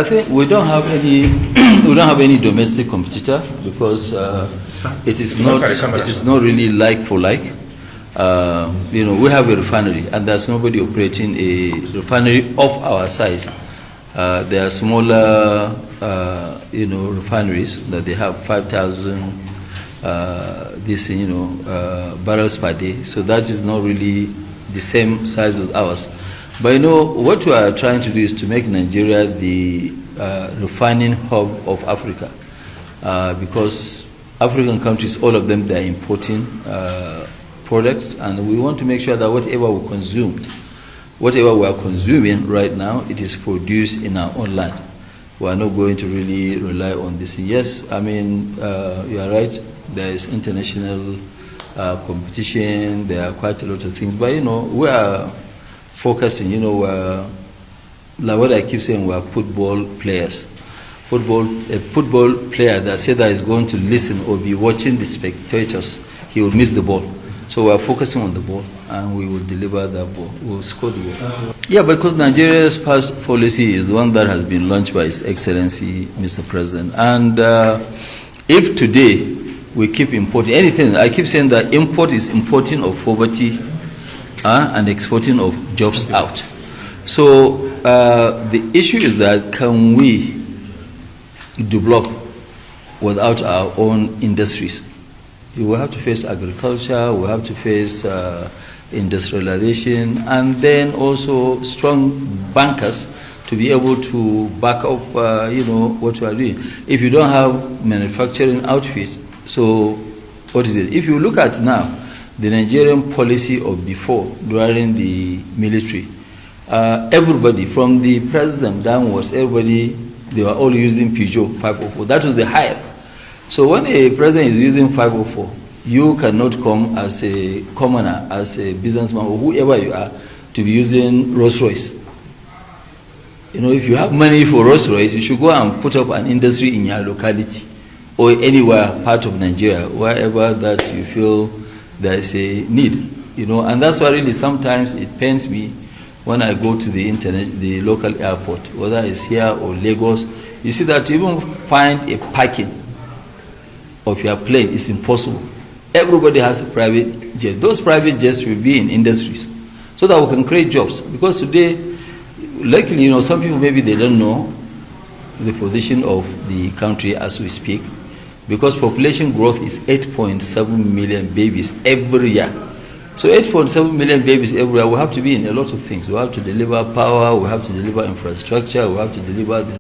I think we don't have any domestic competitor because it is not really like for like. We have a refinery and there's nobody operating a refinery of our size. There are smaller refineries that they have 5,000 barrels per day. So that is not really the same size as ours. But what we are trying to do is to make Nigeria the refining hub of Africa, because African countries, all of them, they are importing products, and we want to make sure that whatever we are consuming right now, it is produced in our own land. We are not going to really rely on this. Yes, I mean, you are right, there is international competition, there are quite a lot of things, but we are focusing, like what I keep saying, we are football players. A football player that said that is going to listen or be watching the spectators, he will miss the ball. So we are focusing on the ball, and we will deliver that ball. We will score the ball. Yeah, because Nigeria's past policy is the one that has been launched by His Excellency, Mr. President. And if today we keep importing anything, I keep saying that import is importing of poverty and exporting of jobs out. So the issue is that can we develop without our own industries? We will have to face agriculture, we have to face industrialization, and then also strong bankers to be able to back up what we are doing. If you don't have manufacturing outfit, so what is it? If you look at now, the Nigerian policy of before, during the military, everybody, from the president downwards, everybody, they were all using Peugeot 504. That was the highest. So when a president is using 504, you cannot come as a commoner, as a businessman, or whoever you are, to be using Rolls Royce. If you have money for Rolls Royce, you should go and put up an industry in your locality or anywhere, part of Nigeria, wherever that you feel there is a need, and that's why really sometimes it pains me when I go to the local airport, whether it's here or Lagos. You see that to even find a parking of your plane is impossible. Everybody has a private jet. Those private jets will be in industries so that we can create jobs. Because today, luckily, some people maybe they don't know the position of the country as we speak, because population growth is 8.7 million babies every year. So 8.7 million babies every year, we have to be in a lot of things. We have to deliver power, we have to deliver infrastructure, we have to deliver this.